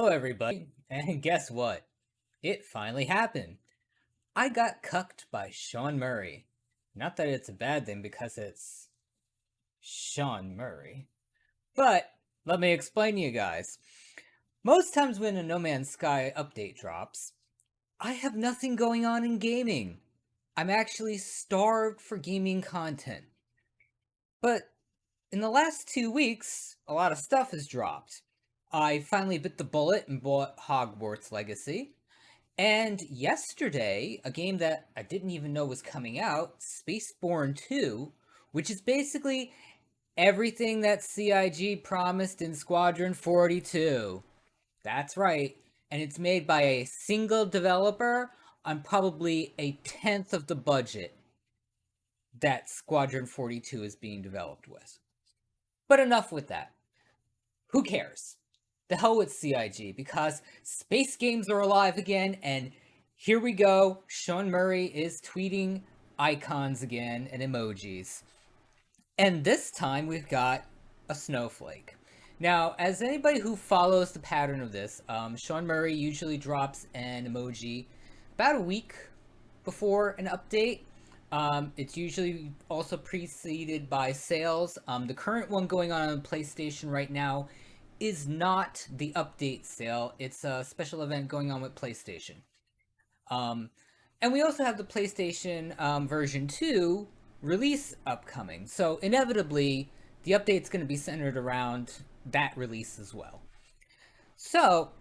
Hello, everybody, and guess what? It finally happened. I got cucked by Sean Murray. Not that it's a bad thing because it's Sean Murray. But let me explain to you guys. Most times when a No Man's Sky update drops, I have nothing going on in gaming. I'm actually starved for gaming content. But in the last 2 weeks, a lot of stuff has dropped. I finally bit the bullet and bought Hogwarts Legacy. And yesterday, a game that I didn't even know was coming out, Spaceborne 2, which is basically everything that CIG promised in Squadron 42. That's right. And it's made by a single developer on probably a tenth of the budget that Squadron 42 is being developed with. But enough with that. Who cares? The hell with CIG, because space games are alive again, and here we go. Sean Murray is tweeting icons again and emojis. And this time we've got a snowflake. Now, as anybody who follows the pattern of this, Sean Murray usually drops an emoji about a week before an update. It's usually also preceded by sales. The current one going on PlayStation right now is not the update sale. It's a special event going on with PlayStation. And we also have the PlayStation version 2 release upcoming. So inevitably, the update's going to be centered around that release as well. So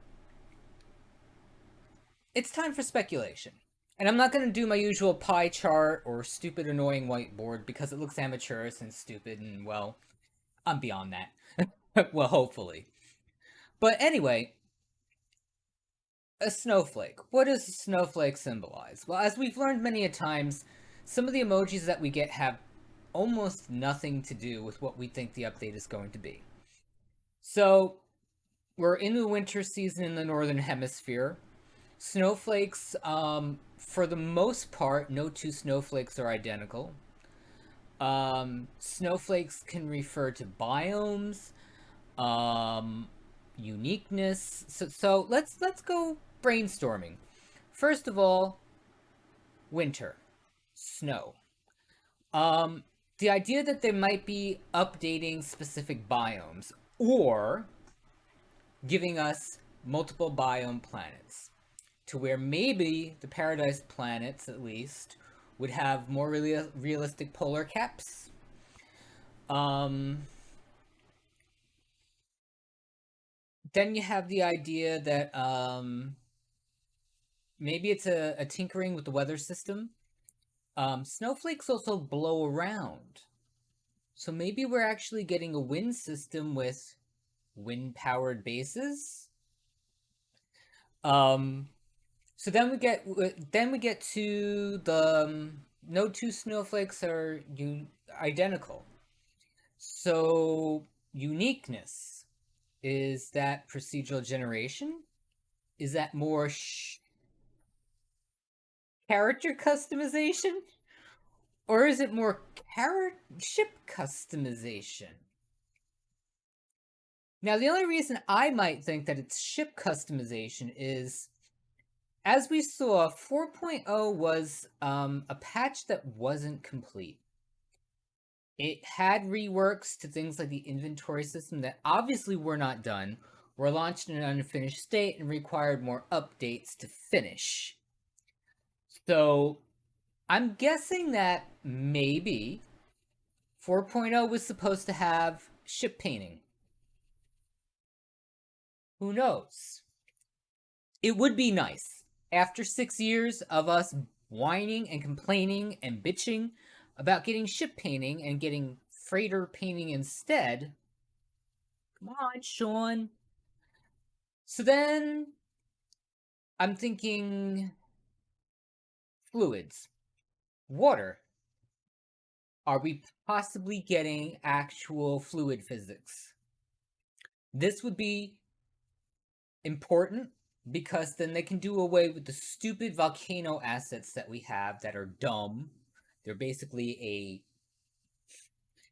it's time for speculation. And I'm not going to do my usual pie chart or stupid annoying whiteboard because it looks amateurish and stupid and, well, I'm beyond that. Well, hopefully. But anyway, a snowflake. What does a snowflake symbolize? Well, as we've learned many a times, some of the emojis that we get have almost nothing to do with what we think the update is going to be. So, we're in the winter season in the northern hemisphere. Snowflakes, for the most part, no two snowflakes are identical. Snowflakes can refer to biomes, uniqueness. So let's go brainstorming. First of all, winter, snow. The idea that they might be updating specific biomes or giving us multiple biome planets to where maybe the paradise planets at least would have more realistic polar caps. Then you have the idea that maybe it's a tinkering with the weather system. Snowflakes also blow around. So maybe we're actually getting a wind system with wind-powered bases. So then we get to the no two snowflakes are identical. So uniqueness, is that procedural generation? Is that more character customization? Or is it more ship customization? Now, the only reason I might think that it's ship customization is, as we saw, 4.0 was a patch that wasn't complete. It had reworks to things like the inventory system that obviously were not done, were launched in an unfinished state, and required more updates to finish. So I'm guessing that maybe 4.0 was supposed to have ship painting. Who knows? It would be nice. After 6 years of us whining and complaining and bitching about getting ship painting and getting freighter painting instead. Come on, Sean. So then I'm thinking fluids. Water. Are we possibly getting actual fluid physics? This would be important because then they can do away with the stupid volcano assets that we have that are dumb. They're basically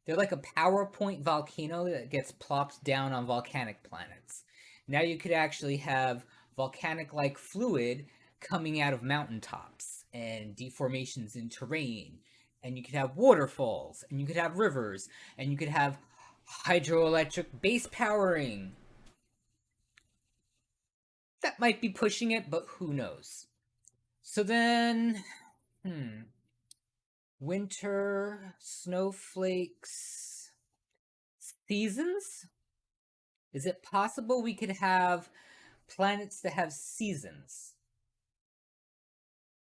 they're like a PowerPoint volcano that gets plopped down on volcanic planets. Now you could actually have volcanic-like fluid coming out of mountaintops and deformations in terrain. And you could have waterfalls, and you could have rivers, and you could have hydroelectric base powering. That might be pushing it, but who knows? So then, winter, snowflakes, seasons? Is it possible we could have planets that have seasons?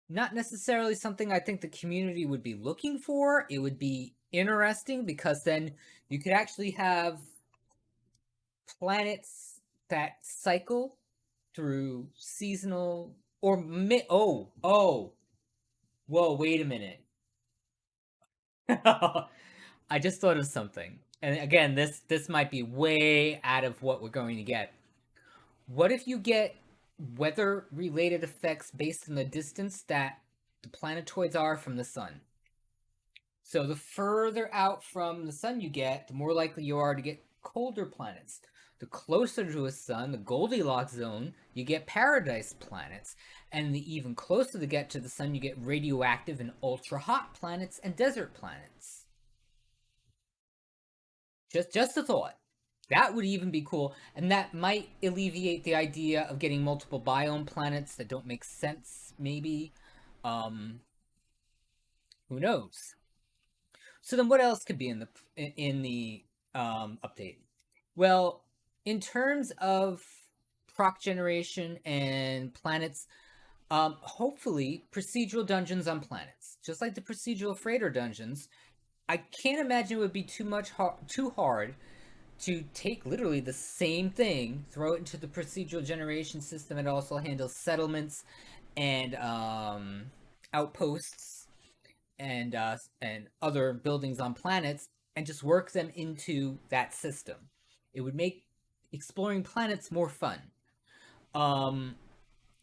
Not necessarily something I think the community would be looking for. It would be interesting because then you could actually have planets that cycle through seasonal or whoa, wait a minute. I just thought of something. And again, this might be way out of what we're going to get. What if you get weather related effects based on the distance that the planetoids are from the sun? So the further out from the sun you get, the more likely you are to get colder planets. The closer to a sun, the Goldilocks zone, you get paradise planets. And the even closer to get to the sun, you get radioactive and ultra hot planets and desert planets. Just a thought. That would even be cool, and that might alleviate the idea of getting multiple biome planets that don't make sense, maybe. Um, who knows? So then what else could be in the update? Well, in terms of proc generation and planets, hopefully procedural dungeons on planets, just like the procedural freighter dungeons. I can't imagine it would be too hard to take literally the same thing, throw it into the procedural generation system. It also handles settlements and outposts and other buildings on planets, and just work them into that system. It would make exploring planets more fun.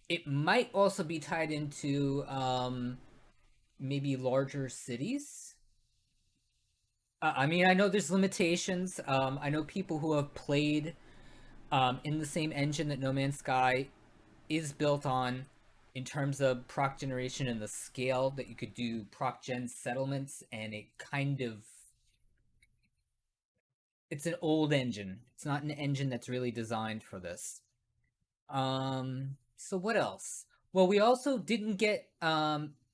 It might also be tied into maybe larger cities. I mean, I know there's limitations. I know people who have played in the same engine that No Man's Sky is built on, in terms of proc generation and the scale that you could do proc gen settlements, and it's an old engine. It's not an engine that's really designed for this. So what else? Well, we also didn't get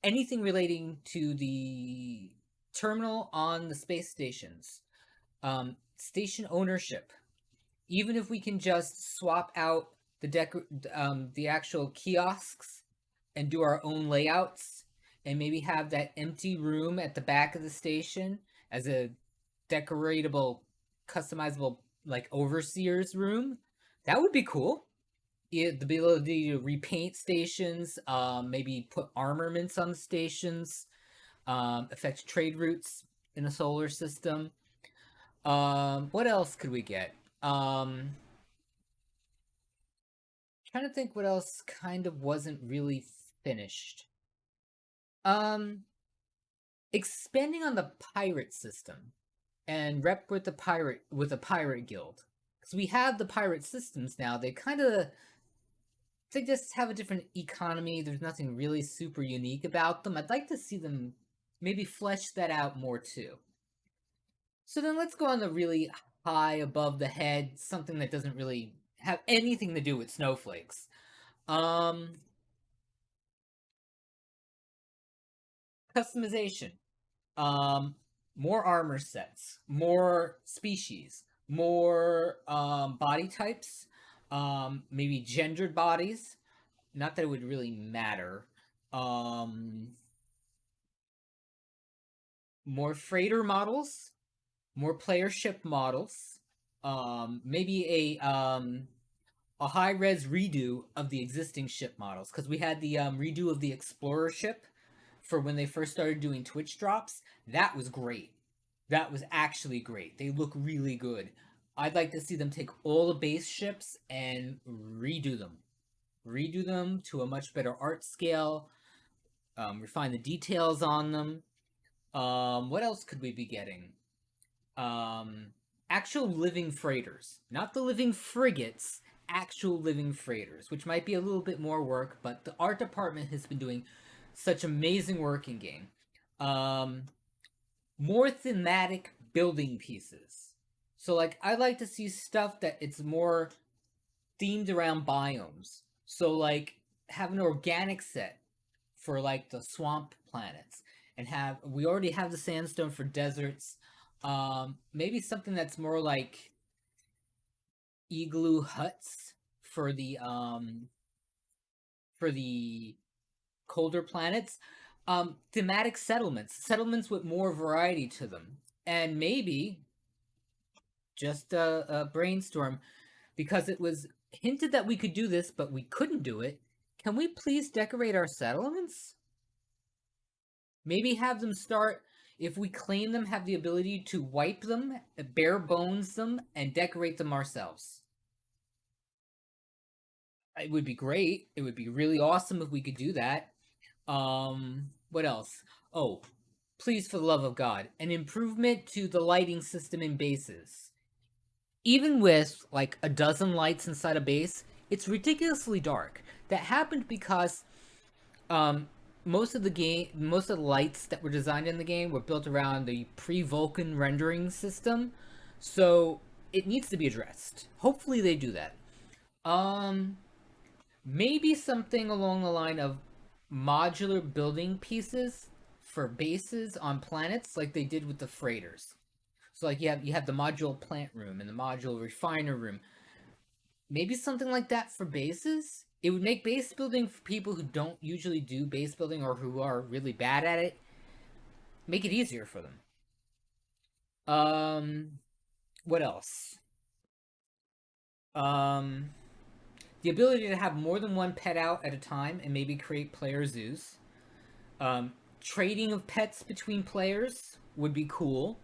anything relating to the terminal on the space stations. Station ownership. Even if we can just swap out the actual kiosks and do our own layouts, and maybe have that empty room at the back of the station as a decoratable, customizable, like, overseer's room, that would be cool. The ability to repaint stations, maybe put armaments on the stations, affect trade routes in a solar system. What else could we get? Trying to think what else kind of wasn't really finished. Expanding on the pirate system and rep with a pirate guild, because we have the pirate systems now. They just have a different economy. There's nothing really super unique about them. I'd like to see them maybe flesh that out more too. So then let's go on the really high above the head, something that doesn't really have anything to do with snowflakes. Customization. More armor sets, more species, more body types, maybe gendered bodies. Not that it would really matter. More freighter models, more player ship models, maybe a high res redo of the existing ship models, because we had the redo of the Explorer ship for when they first started doing Twitch drops. That was great. That was actually great. They look really good. I'd like to see them take all the base ships and redo them. Redo them to a much better art scale, refine the details on them. What else could we be getting? Actual living freighters. Not the living frigates, actual living freighters, which might be a little bit more work, but the art department has been doing such amazing work in game. Um, More thematic building pieces. So like I like to see stuff that it's more themed around biomes. So like have an organic set for like the swamp planets and have we already have the sandstone for deserts. Maybe something that's more like igloo huts for the colder planets. Thematic settlements with more variety to them, and maybe just a brainstorm because it was hinted that we could do this, but we couldn't do it. Can we please decorate our settlements? Maybe have them start, if we claim them, have the ability to wipe them, bare bones them, and decorate them ourselves. It would be great. It would be really awesome if we could do that. What else? Oh, please, for the love of God, an improvement to the lighting system in bases. Even with like a dozen lights inside a base, it's ridiculously dark. That happened because um, most of the lights that were designed in the game were built around the pre-Vulkan rendering system, so it needs to be addressed. Hopefully, they do that. Um, Maybe something along the line of modular building pieces for bases on planets, like they did with the freighters. So like you have the module plant room and the module refiner room. Maybe something like that for bases. It would make base building for people who don't usually do base building or who are really bad at it, make it easier for them. Um, what else? Um, the ability to have more than one pet out at a time and maybe create player zoos. Trading of pets between players would be cool.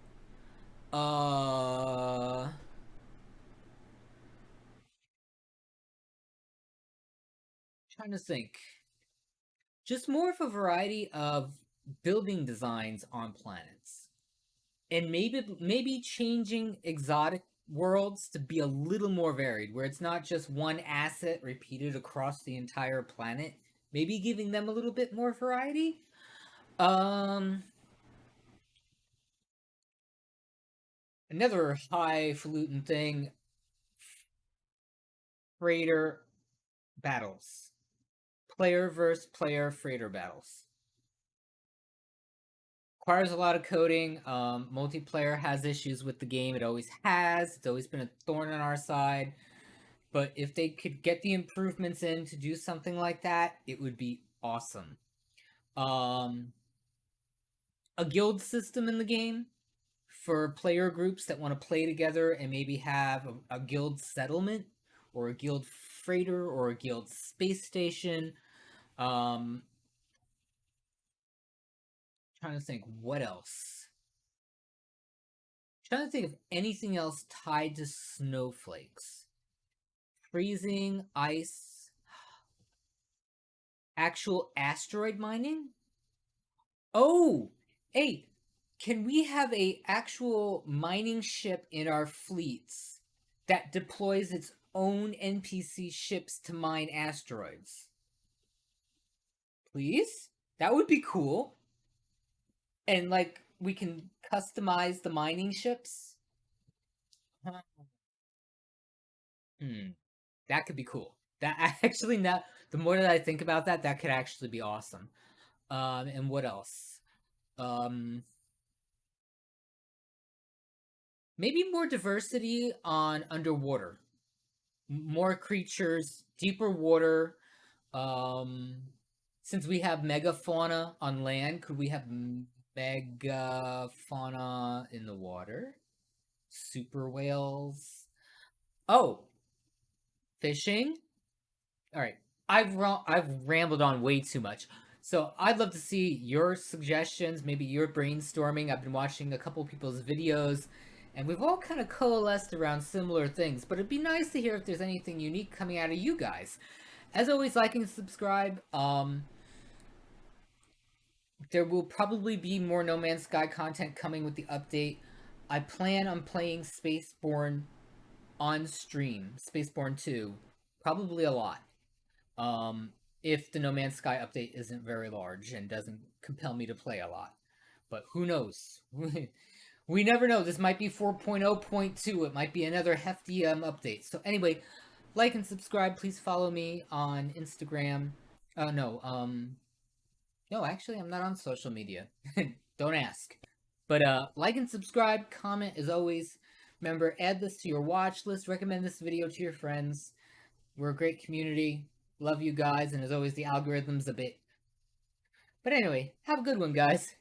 Uh, Trying to think. Just more of a variety of building designs on planets, and maybe changing exotic worlds to be a little more varied, where it's not just one asset repeated across the entire planet. Maybe giving them a little bit more variety. Um, Another highfalutin thing: freighter battles, player versus player freighter battles. Requires a lot of coding. Multiplayer has issues with the game. It always has. It's always been a thorn on our side. But if they could get the improvements in to do something like that, it would be awesome. Um, a guild system in the game for player groups that want to play together and maybe have a guild settlement or a guild freighter or a guild space station. Um, Trying to think what else. Trying to think of anything else tied to snowflakes. Freezing, ice, actual asteroid mining? Oh, hey, can we have a actual mining ship in our fleets that deploys its own NPC ships to mine asteroids? Please? That would be cool. And like we can customize the mining ships. Hmm. That could be cool. That actually now the more that I think about that, that could actually be awesome. And what else? Um Maybe more diversity on underwater. More creatures, deeper water. Um since we have megafauna on land, could we have megafauna in the water? Super whales. Oh, fishing? All right. I've rambled on way too much. So I'd love to see your suggestions, maybe your brainstorming. I've been watching a couple people's videos, and we've all kind of coalesced around similar things. But it'd be nice to hear if there's anything unique coming out of you guys. As always, like and subscribe. There will probably be more No Man's Sky content coming with the update. I plan on playing Spaceborne on stream, Spaceborne 2, Probably a lot. If the No Man's Sky update isn't very large and doesn't compel me to play a lot. But who knows? We never know. This might be 4.0.2. It might be another hefty update. So anyway, like and subscribe. Please follow me on Instagram. No, actually, I'm not on social media. Don't ask. But like and subscribe, comment as always. Remember, add this to your watch list. Recommend this video to your friends. We're a great community. Love you guys, and as always, the algorithm's a bit. But anyway, have a good one, guys.